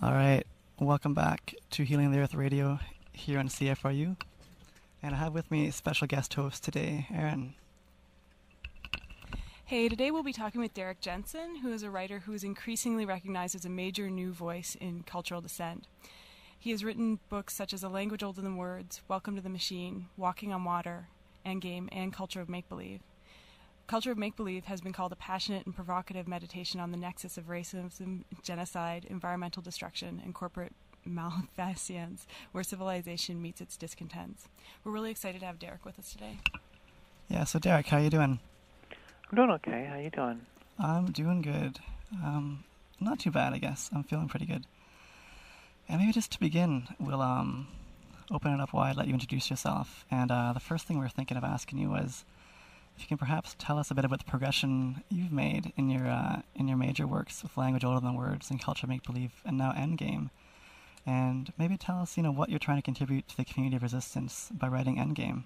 All right, welcome back to Healing the Earth Radio here on CFRU. And I have with me a special guest host today, Erin. Hey, today we'll be talking with Derrick Jensen, who is a writer who is increasingly recognized as a major new voice in cultural dissent. He has written books such as A Language Older Than Words, Welcome to the Machine, Walking on Water, Endgame, and Culture of Make-Believe. Culture of Make-Believe has been called a passionate and provocative meditation on the nexus of racism, genocide, environmental destruction, and corporate malfeasance, where civilization meets its discontents. We're really excited to have Derrick with us today. Yeah, so Derrick, how are you doing? I'm doing okay. How you doing? I'm doing good. Not too bad, I guess. I'm feeling pretty good. And maybe just to begin, we'll open it up wide, let you introduce yourself. And the first thing we were thinking of asking you was if you can perhaps tell us a bit about the progression you've made in your major works with Language Older Than Words and Culture Make Believe and now Endgame. And maybe tell us, what you're trying to contribute to the community of resistance by writing Endgame.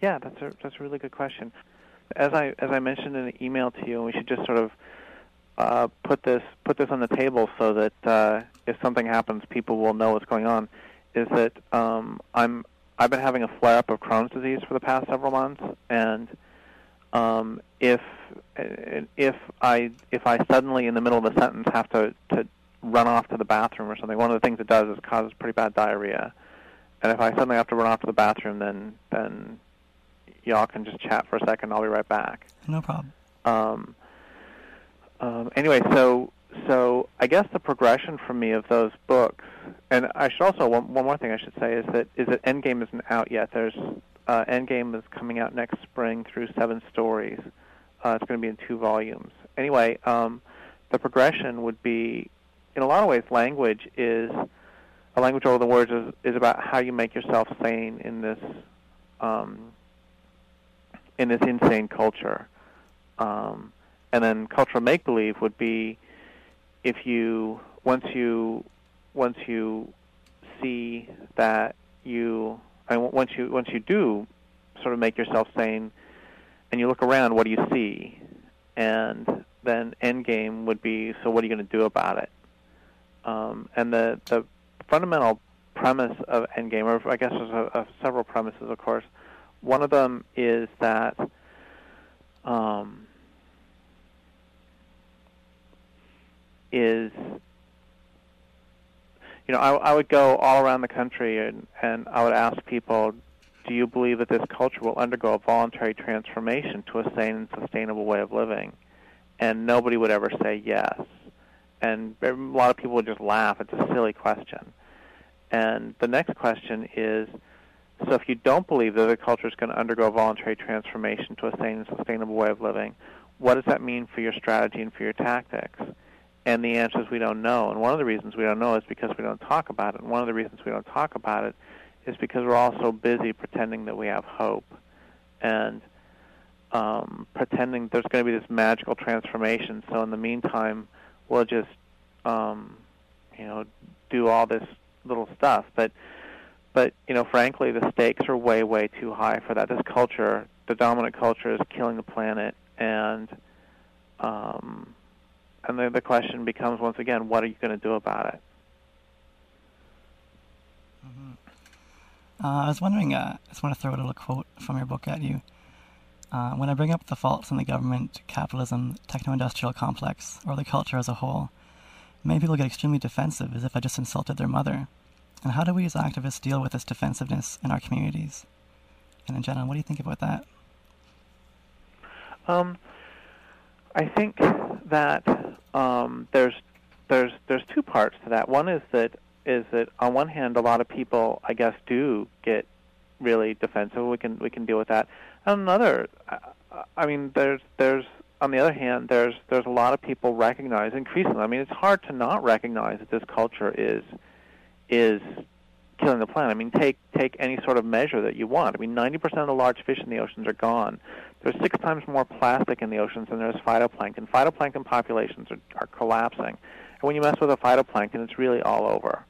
Yeah, that's a really good question. As I mentioned in an email to you, and we should just sort of put this on the table so that if something happens, people will know what's going on. Is that I've been having a flare-up of Crohn's disease for the past several months, and if I suddenly in the middle of a sentence have to run off to the bathroom or something, one of the things it does is it causes pretty bad diarrhea. And if I suddenly have to run off to the bathroom, then y'all can just chat for a second. I'll be right back. No problem. Anyway, so I guess the progression for me of those books, and I should also one more thing I should say is that Endgame isn't out yet. There's Endgame is coming out next spring through 7 stories. It's going to be in 2 volumes. Anyway, the progression would be, in a lot of ways, language is. A Language Older Than Words is about how you make yourself sane in this insane culture, and then Culture of Make Believe would be if you once you see that once you do sort of make yourself sane, and you look around, what do you see? And then Endgame would be, so what are you going to do about it? And the fundamental premise of Endgame, or I guess there's several premises, of course. One of them is that I would go all around the country and I would ask people, do you believe that this culture will undergo a voluntary transformation to a sane and sustainable way of living? And nobody would ever say yes. And a lot of people would just laugh. It's a silly question. And the next question is, so if you don't believe that the culture is going to undergo a voluntary transformation to a sane and sustainable way of living, what does that mean for your strategy and for your tactics? And the answer is we don't know. And one of the reasons we don't know is because we don't talk about it. And one of the reasons we don't talk about it is because we're all so busy pretending that we have hope and pretending there's going to be this magical transformation. So in the meantime, we'll just do all this little stuff, but frankly, the stakes are way, way too high for that. This culture, the dominant culture, is killing the planet, and the question becomes once again, what are you going to do about it? Mm-hmm. I was wondering, I just want to throw a little quote from your book at you. When I bring up the faults in the government, capitalism, techno-industrial complex, or the culture as a whole, many people get extremely defensive, as if I just insulted their mother. And how do we as activists deal with this defensiveness in our communities? And in general, what do you think about that? I think that there's 2 parts to that. One is that on one hand, a lot of people, I guess, do get really defensive. We can deal with that. And another, there's on the other hand, there's a lot of people recognize increasingly. I mean, it's hard to not recognize that this culture is killing the planet. I mean, take any sort of measure that you want. I mean, 90% of the large fish in the oceans are gone. There's 6 times more plastic in the oceans than there's phytoplankton. Phytoplankton populations are collapsing. And when you mess with a phytoplankton, it's really all over.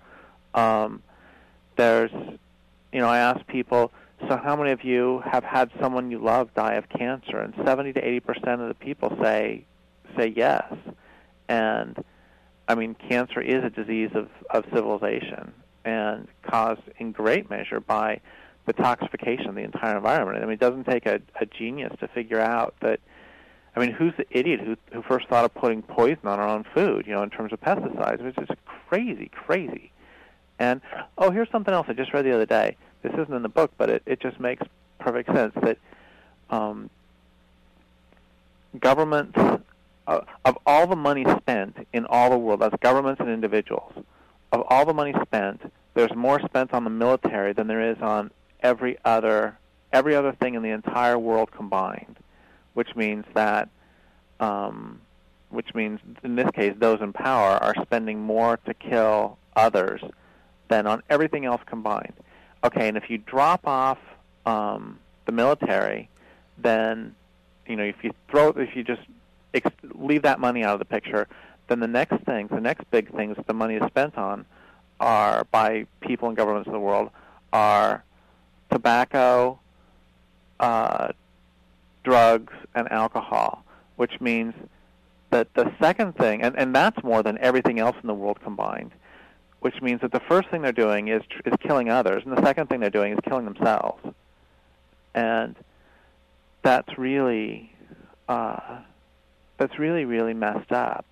I ask people, so how many of you have had someone you love die of cancer? And 70 to 80% of the people say yes. And I mean, cancer is a disease of civilization and caused in great measure by the toxification of the entire environment. I mean, it doesn't take a genius to figure out that. I mean, who's the idiot who first thought of putting poison on our own food, in terms of pesticides? It's just crazy. And, here's something else I just read the other day. This isn't in the book, but it just makes perfect sense that governments, of all the money spent in all the world, that's governments and individuals, of all the money spent, there's more spent on the military than there is on every other thing in the entire world combined, which means that, in this case, those in power are spending more to kill others than on everything else combined. Okay, and if you drop off the military, then if you just leave that money out of the picture, then the next big things that the money is spent on are by people and governments of the world are tobacco, drugs, and alcohol, which means that the second thing, and that's more than everything else in the world combined, which means that the first thing they're doing is killing others, and the second thing they're doing is killing themselves. And that's really really messed up.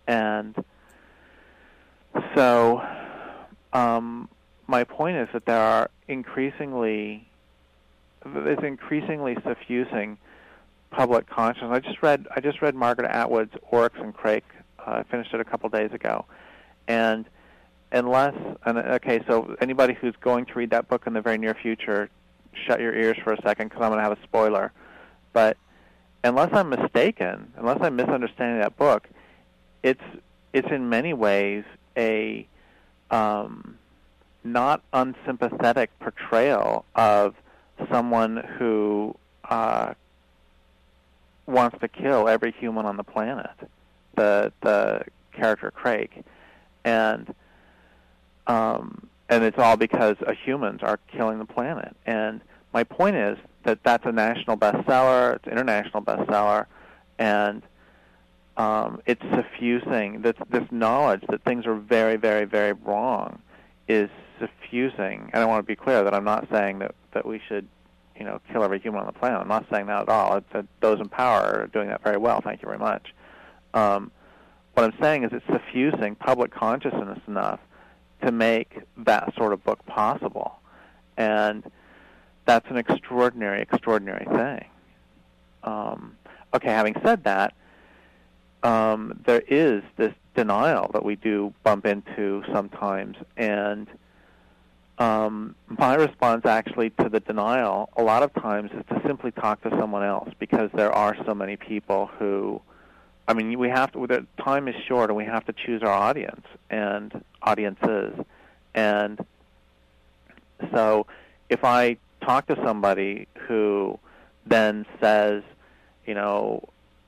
And so my point is that there is increasingly suffusing public consciousness. I just read Margaret Atwood's Oryx and Crake. I finished it a couple days ago, and so anybody who's going to read that book in the very near future, shut your ears for a second because I'm going to have a spoiler. But unless I'm misunderstanding that book, it's in many ways a not unsympathetic portrayal of someone who wants to kill every human on the planet, the character Craig, and it's all because humans are killing the planet. And my point is that that's a national bestseller, it's an international bestseller, and it's suffusing. This knowledge that things are very, very, very wrong is suffusing. And I want to be clear that I'm not saying that we should, kill every human on the planet. I'm not saying that at all. Those in power are doing that very well. Thank you very much. What I'm saying is it's suffusing public consciousness enough to make that sort of book possible. And that's an extraordinary, extraordinary thing. Okay, having said that, there is this denial that we do bump into sometimes, and my response actually to the denial a lot of times is to simply talk to someone else, because there are so many people who, we have to, the time is short and we have to choose our audience and audiences. And so if I talk to somebody who then says,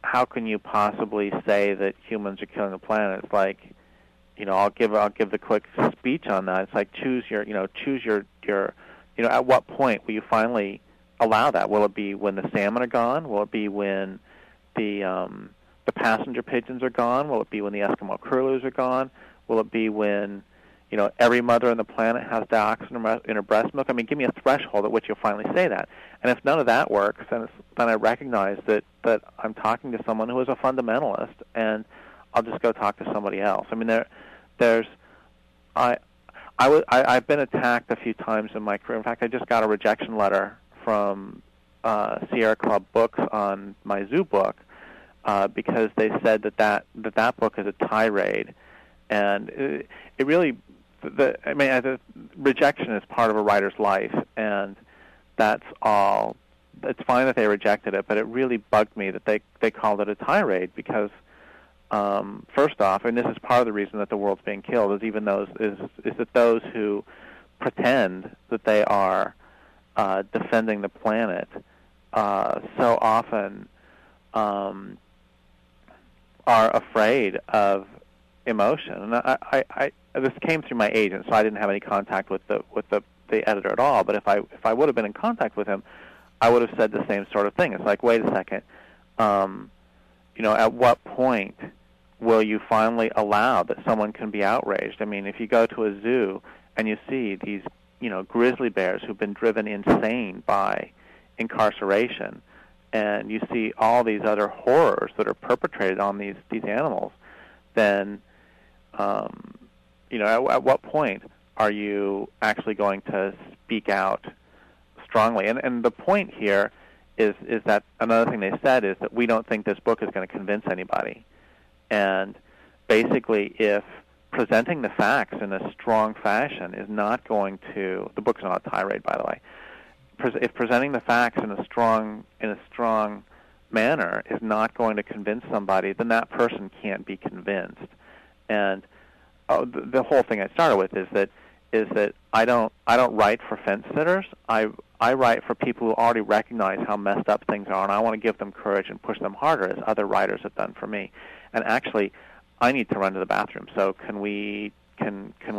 how can you possibly say that humans are killing the planet? It's like, I'll give the quick speech on that. It's like choose your at what point will you finally allow that? Will it be when the salmon are gone? Will it be when the passenger pigeons are gone? Will it be when the Eskimo curlews are gone? Will it be when every mother on the planet has dioxin in her breast milk? Give me a threshold at which you'll finally say that. And if none of that works, then I recognize that I'm talking to someone who is a fundamentalist, and I'll just go talk to somebody else. I've been attacked a few times in my career. In fact, I just got a rejection letter from Sierra Club Books on my zoo book because they said that book is a tirade, and it really. The rejection is part of a writer's life, and that's all. It's fine that they rejected it, but it really bugged me that they called it a tirade because, first off, and this is part of the reason that the world's being killed, is that those who pretend that they are defending the planet so often are afraid of emotion. And this came through my agent, so I didn't have any contact with the editor at all. But if I would have been in contact with him, I would have said the same sort of thing. It's like, wait a second, at what point will you finally allow that someone can be outraged? I mean, if you go to a zoo and you see these, grizzly bears who've been driven insane by incarceration, and you see all these other horrors that are perpetrated on these animals, then, at what point are you actually going to speak out strongly? And the point here is that another thing they said is that we don't think this book is going to convince anybody. And basically, if presenting the facts in a strong fashion is not going to, the book's not a tirade, by the way, if presenting the facts in a strong manner is not going to convince somebody, then that person can't be convinced. And the whole thing I started with is that I don't write for fence sitters. I write for people who already recognize how messed up things are, and I want to give them courage and push them harder, as other writers have done for me. And actually, I need to run to the bathroom. So can we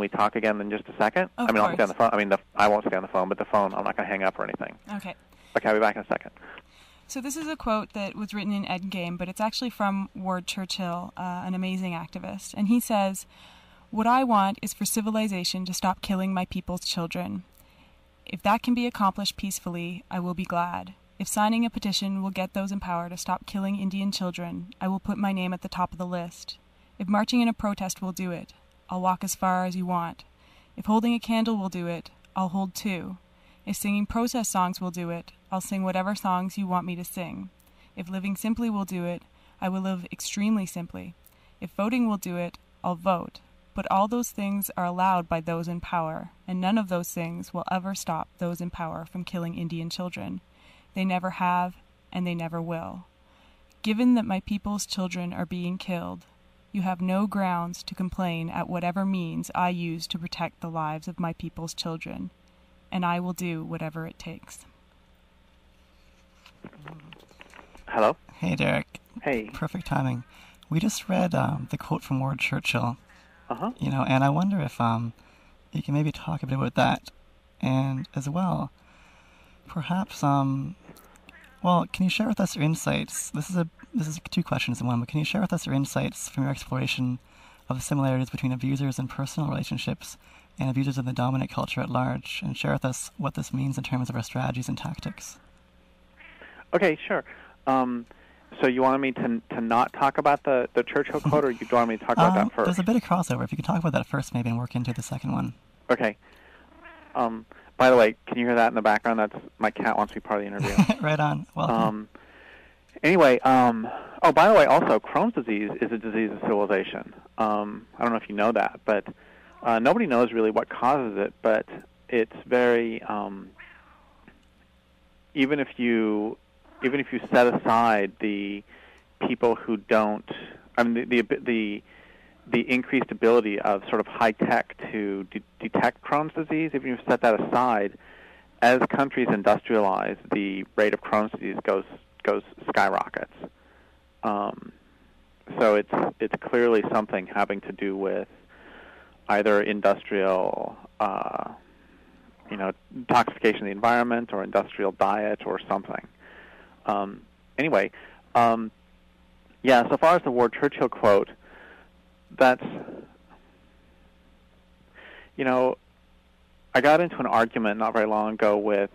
talk again in just a second? Of I'll course. stay on the phone. I won't stay on the phone, but the phone, I'm not going to hang up or anything. Okay. Okay, I'll be back in a second. So this is a quote that was written in Endgame, but it's actually from Ward Churchill, an amazing activist. And he says, "What I want is for civilization to stop killing my people's children. If that can be accomplished peacefully, I will be glad. If signing a petition will get those in power to stop killing Indian children, I will put my name at the top of the list. If marching in a protest will do it, I'll walk as far as you want. If holding a candle will do it, I'll hold two. If singing protest songs will do it, I'll sing whatever songs you want me to sing. If living simply will do it, I will live extremely simply. If voting will do it, I'll vote. But all those things are allowed by those in power, and none of those things will ever stop those in power from killing Indian children. They never have, and they never will. Given that my people's children are being killed, you have no grounds to complain at whatever means I use to protect the lives of my people's children, and I will do whatever it takes." Hello? Hey, Derrick. Hey. Perfect timing. We just read the quote from Ward Churchill, Uh-huh. and I wonder if you can maybe talk a bit about that, and as well, perhaps, can you share with us your insights? This is two questions in one, but can you share with us your insights from your exploration of the similarities between abusers in personal relationships and abusers in the dominant culture at large, and share with us what this means in terms of our strategies and tactics? Okay, sure. So you wanted me to not talk about the Churchill quote, or you want me to talk about that first? There's a bit of crossover. If you could talk about that first, maybe, and work into the second one. Okay. By the way, can you hear that in the background? That's my cat wants to be part of the interview. Right on. Welcome. Anyway, by the way, also, Crohn's disease is a disease of civilization. I don't know if you know that, but nobody knows really what causes it, but it's very, even if you set aside the people who don't, I mean, the increased ability of sort of high tech to detect Crohn's disease, if you set that aside, as countries industrialize, the rate of Crohn's disease goes skyrockets. So it's clearly something having to do with either industrial, toxification of the environment, or industrial diet, or something. Anyway, so far as the Ward Churchill quote, that's, I got into an argument not very long ago with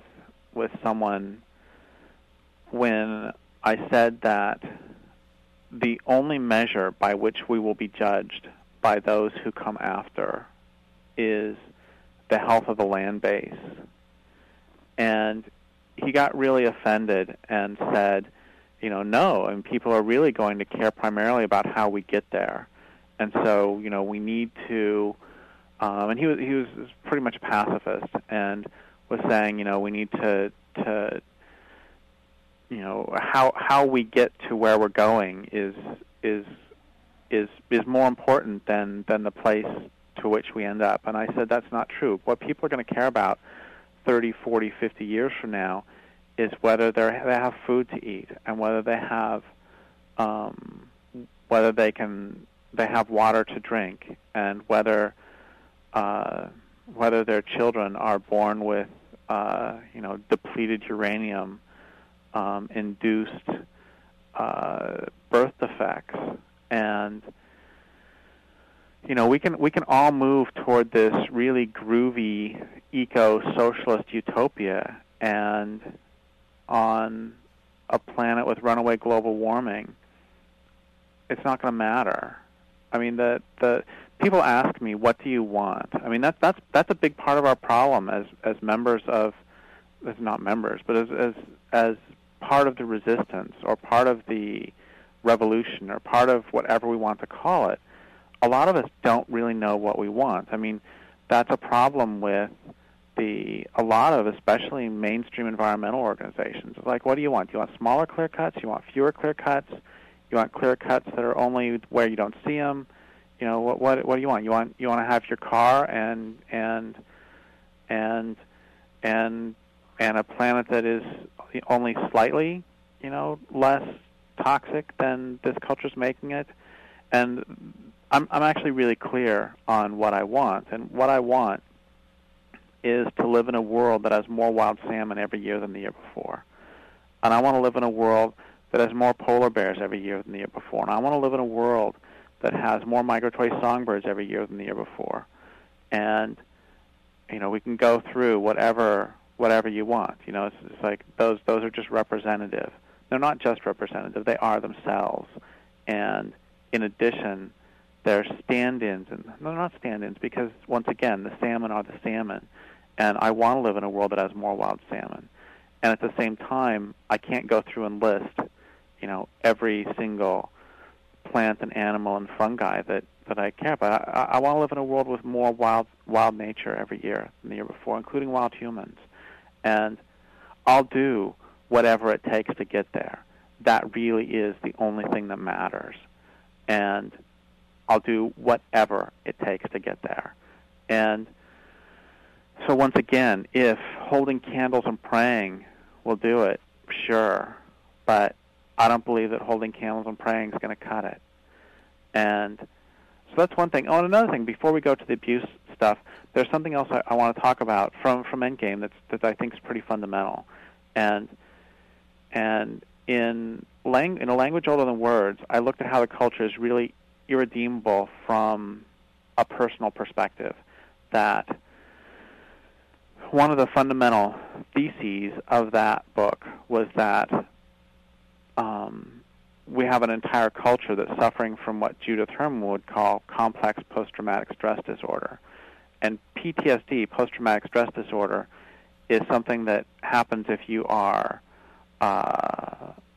someone when I said that the only measure by which we will be judged by those who come after is the health of the land base. And he got really offended and said, no, and people are really going to care primarily about how we get there. And so, we need to, and he was pretty much a pacifist and was saying, we need to how we get to where we're going is more important than the place to which we end up. And I said that's not true. What people are going to care about 30, 40, 50 years from now is whether they have food to eat, and whether they have they have water to drink, and whether their children are born with depleted uranium induced birth defects, and we can all move toward this really groovy eco-socialist utopia, and on a planet with runaway global warming, it's not going to matter. I mean, the people ask me, "What do you want?" I mean, that's a big part of our problem as members of, as not members, but as part of the resistance or part of the revolution or part of whatever we want to call it. A lot of us don't really know what we want. I mean, that's a problem with a lot of, especially mainstream environmental organizations. It's like, what do you want? Do you want smaller clear cuts? You want fewer clear cuts? You want clear cuts that are only where you don't see them? What do you want? You want to have your car and a planet that is only slightly, less toxic than this culture's making it. And I'm actually really clear on what I want, and what I want is to live in a world that has more wild salmon every year than the year before. And I want to live in a world that has more polar bears every year than the year before. And I want to live in a world that has more migratory songbirds every year than the year before. And, we can go through whatever you want. It's like those are just representative. They're not just representative. They are themselves. And in addition, they're stand-ins. And they're not stand-ins because, once again, the salmon are the salmon. And I want to live in a world that has more wild salmon. And at the same time, I can't go through and list, every single plant and animal and fungi that I care about. I want to live in a world with more wild nature every year than the year before, including wild humans. And I'll do whatever it takes to get there. That really is the only thing that matters. And I'll do whatever it takes to get there. And so once again, if holding candles and praying will do it, sure. But I don't believe that holding candles and praying is going to cut it. And so that's one thing. Oh, and another thing, before we go to the abuse stuff, there's something else I want to talk about from Endgame that I think is pretty fundamental. And in a language older than words, I looked at how the culture is really irredeemable from a personal perspective. That one of the fundamental theses of that book was that we have an entire culture that's suffering from what Judith Herman would call complex post-traumatic stress disorder. And PTSD, post-traumatic stress disorder, is something that happens if you are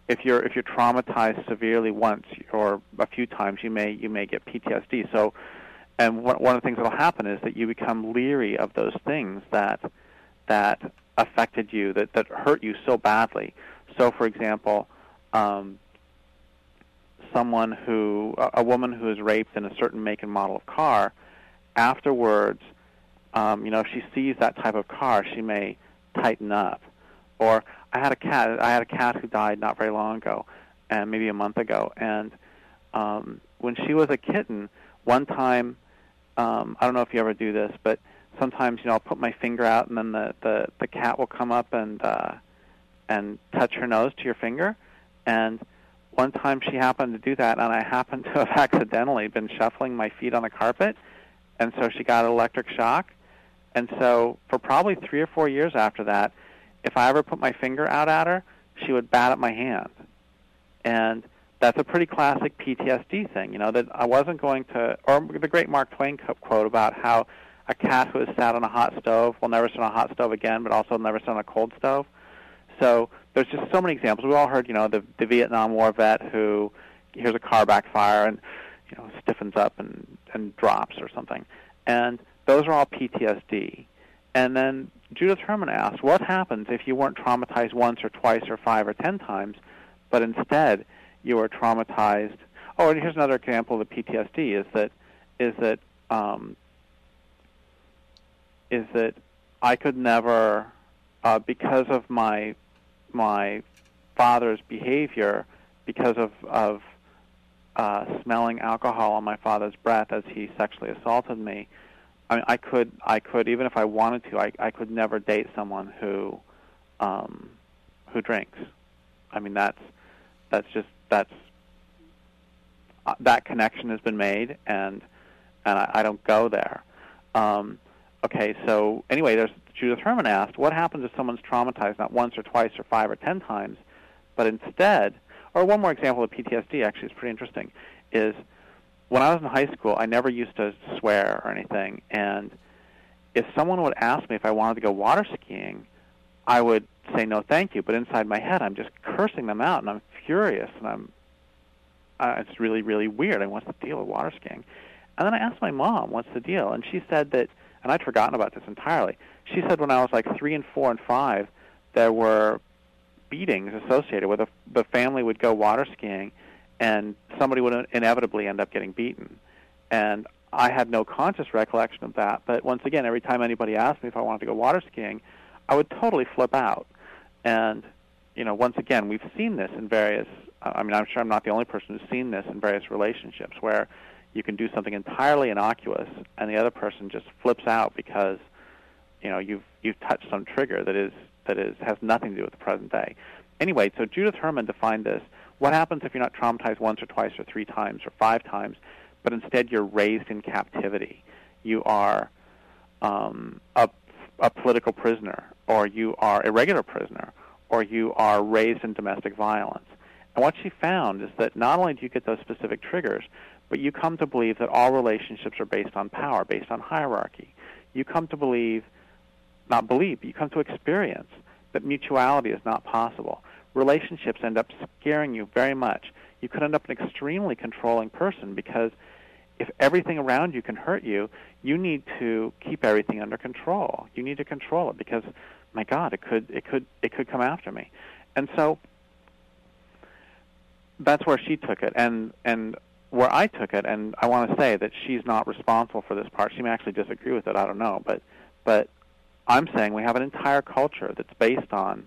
if you're traumatized severely once or a few times, you may get PTSD. So, and one of the things that will happen is that you become leery of those things that affected you, that hurt you so badly. So, for example, a woman who is raped in a certain make and model of car, afterwards, if she sees that type of car, she may tighten up. Or I had a cat who died not very long ago, and maybe a month ago. And when she was a kitten, one time, I don't know if you ever do this, but sometimes I'll put my finger out, and then the cat will come up and touch her nose to your finger. And one time she happened to do that, and I happened to have accidentally been shuffling my feet on the carpet, and so she got an electric shock. And so for probably 3 or 4 years after that, if I ever put my finger out at her, she would bat at my hand. And that's a pretty classic PTSD thing, that I wasn't going to, or the great Mark Twain quote about how a cat who has sat on a hot stove will never sit on a hot stove again, but also never sit on a cold stove. So there's just so many examples. We all heard, the Vietnam War vet who hears a car backfire and, stiffens up and drops or something. And those are all PTSD. And then Judith Herman asked, what happens if you weren't traumatized once or twice or 5 or 10 times, but instead you were traumatized? Oh, and here's another example of the PTSD is that I could never, because of my father's behavior, because of smelling alcohol on my father's breath as he sexually assaulted me. I mean, I could even if I wanted to, I could never date someone who drinks. I mean, that connection has been made, and and I don't go there. Okay, so anyway, Judith Herman asked, what happens if someone's traumatized not once or twice or 5 or 10 times, but instead, or one more example of PTSD actually is pretty interesting, is when I was in high school, I never used to swear or anything, and if someone would ask me if I wanted to go water skiing, I would say no thank you, but inside my head I'm just cursing them out, and I'm furious, and it's really, really weird. What's the deal with water skiing? And then I asked my mom, what's the deal? And she said that, and I'd forgotten about this entirely, she said when I was like 3 and 4 and 5, there were beatings associated with the family would go water skiing, and somebody would inevitably end up getting beaten. And I had no conscious recollection of that, but once again, every time anybody asked me if I wanted to go water skiing, I would totally flip out. And, once again, we've seen this in various, I'm sure I'm not the only person who's seen this in various relationships where you can do something entirely innocuous and the other person just flips out because, you've touched some trigger that has nothing to do with the present day. Anyway, so Judith Herman defined this. What happens if you're not traumatized once or twice or 3 times or 5 times, but instead you're raised in captivity? You are a political prisoner, or you are a regular prisoner, or you are raised in domestic violence. And what she found is that not only do you get those specific triggers, but you come to believe that all relationships are based on power, based on hierarchy. You come to you come to experience that mutuality is not possible. Relationships end up scaring you very much. You could end up an extremely controlling person because if everything around you can hurt you, you need to keep everything under control. You need to control it because, my God, it could come after me. And so that's where she took it, and where I took it. And I want to say that she's not responsible for this part. She may actually disagree with it. I don't know, but I'm saying we have an entire culture that's based on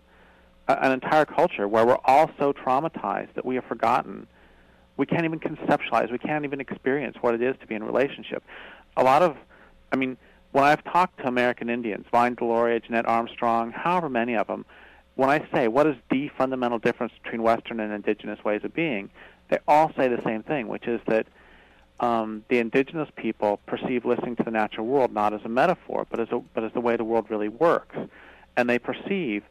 an entire culture where we're all so traumatized that we have forgotten. We can't even conceptualize. We can't even experience what it is to be in a relationship. When I've talked to American Indians, Vine Deloria, Jeanette Armstrong, however many of them, when I say, what is the fundamental difference between Western and indigenous ways of being, they all say the same thing, which is that the indigenous people perceive listening to the natural world not as a metaphor, but as the way the world really works. And they perceive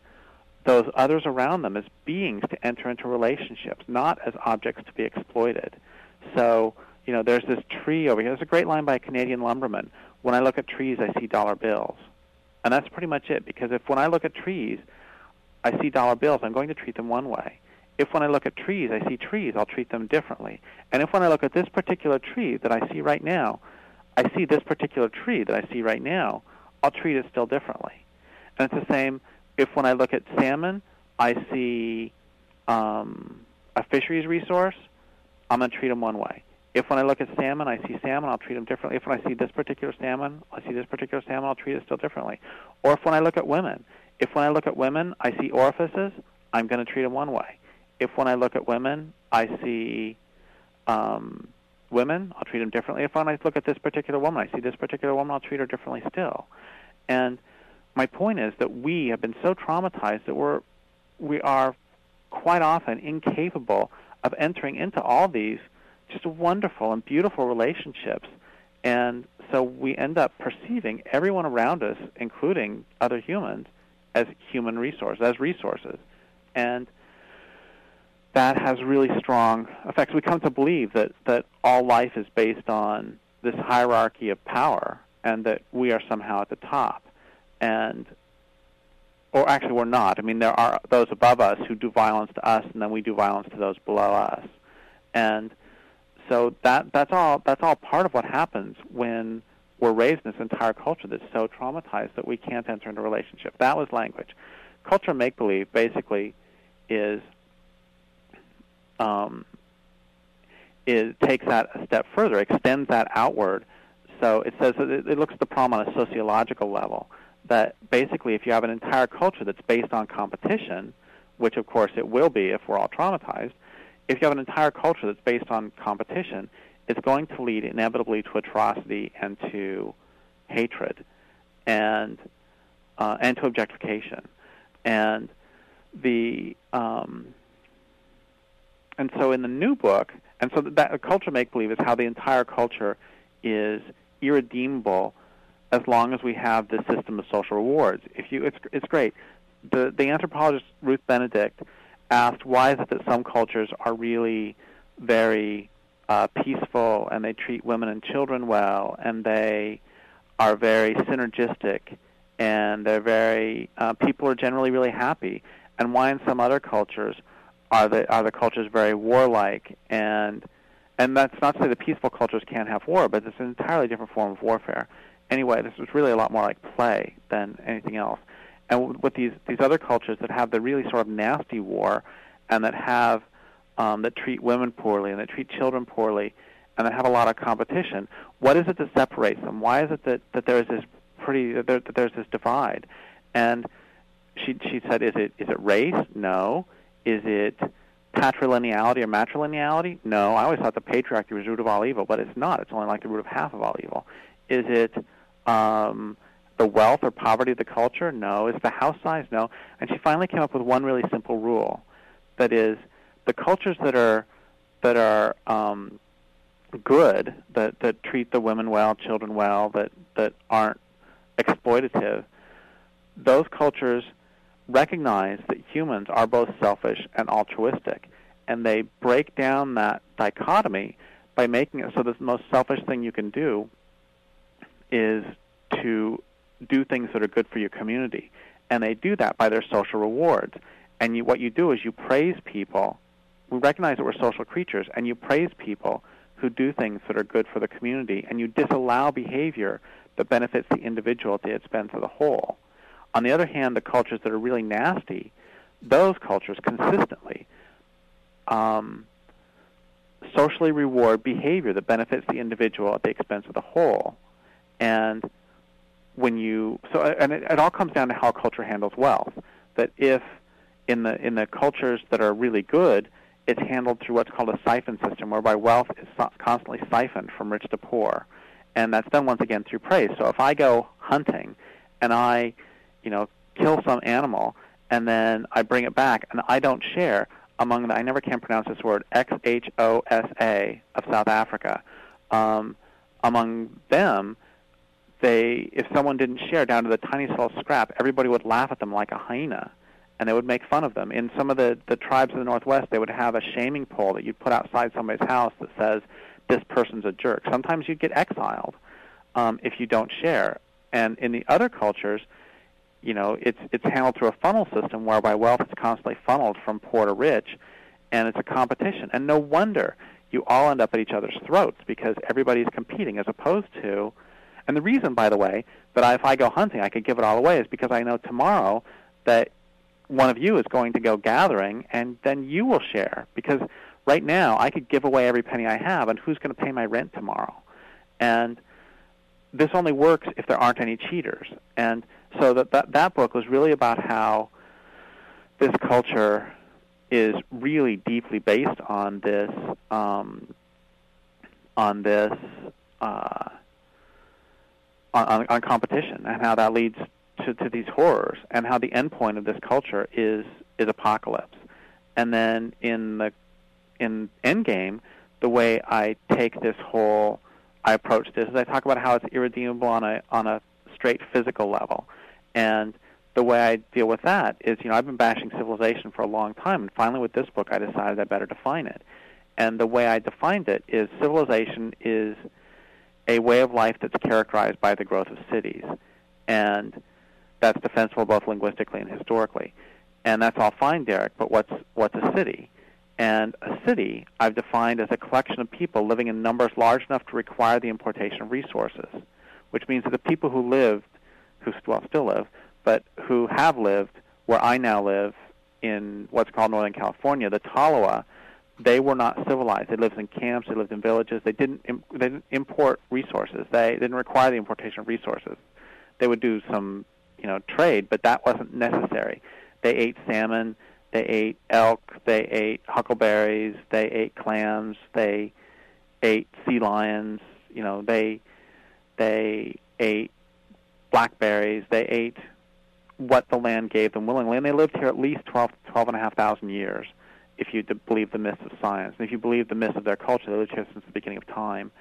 those others around them as beings to enter into relationships, not as objects to be exploited. So, there's this tree over here. There's a great line by a Canadian lumberman. When I look at trees, I see dollar bills. And that's pretty much it, because if when I look at trees, I see dollar bills, I'm going to treat them one way. If when I look at trees, I see trees, I'll treat them differently. And if when I look at this particular tree that I see right now, I see this particular tree that I see right now, I'll treat it still differently. And it's the same if when I look at salmon, I see a fisheries resource, I'm going to treat them one way. If when I look at salmon, I see salmon, I'll treat them differently. If when I see this particular salmon, I'll treat it still differently. Or if when I look at women, I see orifices, I'm going to treat them one way. If when I look at women, I see women, I'll treat them differently. If when I look at this particular woman, I see this particular woman, I'll treat her differently still. And my point is that we have been so traumatized that we are quite often incapable of entering into all these just wonderful and beautiful relationships. And so we end up perceiving everyone around us, including other humans, as resources. And that has really strong effects. We come to believe that all life is based on this hierarchy of power and that we are somehow at the top. Or actually we're not. There are those above us who do violence to us, and then we do violence to those below us. And so that's all part of what happens when we're raised in this entire culture that's so traumatized that we can't enter into a relationship. That was language. Culture make-believe basically takes that a step further, extends that outward. So it says that it looks at the problem on a sociological level, that basically if you have an entire culture that's based on competition, which of course it will be if we're all traumatized, if you have an entire culture that's based on competition, it's going to lead inevitably to atrocity and to hatred and to objectification. And so in the new book, and so that culture make-believe is how the entire culture is irredeemable as long as we have this system of social rewards. It's great. The anthropologist Ruth Benedict asked, why is it that some cultures are really very peaceful, and they treat women and children well, and they are very synergistic, and they're very people are generally really happy, and why in some other cultures are the cultures very warlike, and that's not to say the peaceful cultures can't have war, but it's an entirely different form of warfare. Anyway, this was really a lot more like play than anything else. And with these other cultures that have the really sort of nasty war, and that have that treat women poorly and that treat children poorly, and that have a lot of competition, what is it that separates them? Why is it that there's this there's this divide? And she said, is it race? No. Is it patrilineality or matrilineality? No. I always thought the patriarchy was the root of all evil, but it's not. It's only like the root of half of all evil. Is it the wealth or poverty of the culture? No. Is it the house size? No. And she finally came up with one really simple rule. That is, the cultures that are good, that treat the women well, children well, that aren't exploitative, those cultures recognize that humans are both selfish and altruistic, and they break down that dichotomy by making it so the most selfish thing you can do is to do things that are good for your community, and they do that by their social rewards. And what you do is you praise people. We recognize that we're social creatures, and you praise people who do things that are good for the community, and you disallow behavior that benefits the individual at the expense of the whole. On the other hand, the cultures that are really nasty, those cultures consistently socially reward behavior that benefits the individual at the expense of the whole. And it all comes down to how a culture handles wealth. That if in the cultures that are really good, it's handled through what's called a siphon system, whereby wealth is constantly siphoned from rich to poor, and that's done once again through praise. So if I go hunting and I, kill some animal, and then I bring it back, and I don't share among I never can pronounce this word, XHOSA of South Africa. Among them, if someone didn't share down to the tiniest little scrap, everybody would laugh at them like a hyena, and they would make fun of them. In some of the tribes in the Northwest, they would have a shaming pole that you'd put outside somebody's house that says, this person's a jerk. Sometimes you'd get exiled if you don't share. And in the other cultures, it's handled through a funnel system whereby wealth is constantly funneled from poor to rich, and it's a competition. And no wonder you all end up at each other's throats, because everybody's competing, as opposed to, and the reason, by the way, that if I go hunting, I could give it all away is because I know tomorrow that one of you is going to go gathering, and then you will share. Because right now, I could give away every penny I have, and who's going to pay my rent tomorrow? And this only works if there aren't any cheaters. And so that book was really about how this culture is really deeply based on this on competition, and how that leads to these horrors, and how the end point of this culture is apocalypse. And then in Endgame, the way I approach this is I talk about how it's irredeemable on a straight physical level. And the way I deal with that is, I've been bashing civilization for a long time, and finally with this book I decided I better define it. And the way I defined it is civilization is a way of life that's characterized by the growth of cities. And that's defensible both linguistically and historically. And that's all fine, Derek, but what's a city? And a city I've defined as a collection of people living in numbers large enough to require the importation of resources, which means that the people who still live, but who have lived where I now live in what's called Northern California, the Tolowa, they were not civilized. They lived in camps, they lived in villages, they didn't import resources. They didn't require the importation of resources. They would do some trade, but that wasn't necessary. They ate salmon, they ate elk, they ate huckleberries, they ate clams, they ate sea lions, they ate blackberries, they ate what the land gave them willingly, and they lived here at least 12,500 years, if you believe the myths of science. And if you believe the myths of their culture, they lived here since the beginning of time.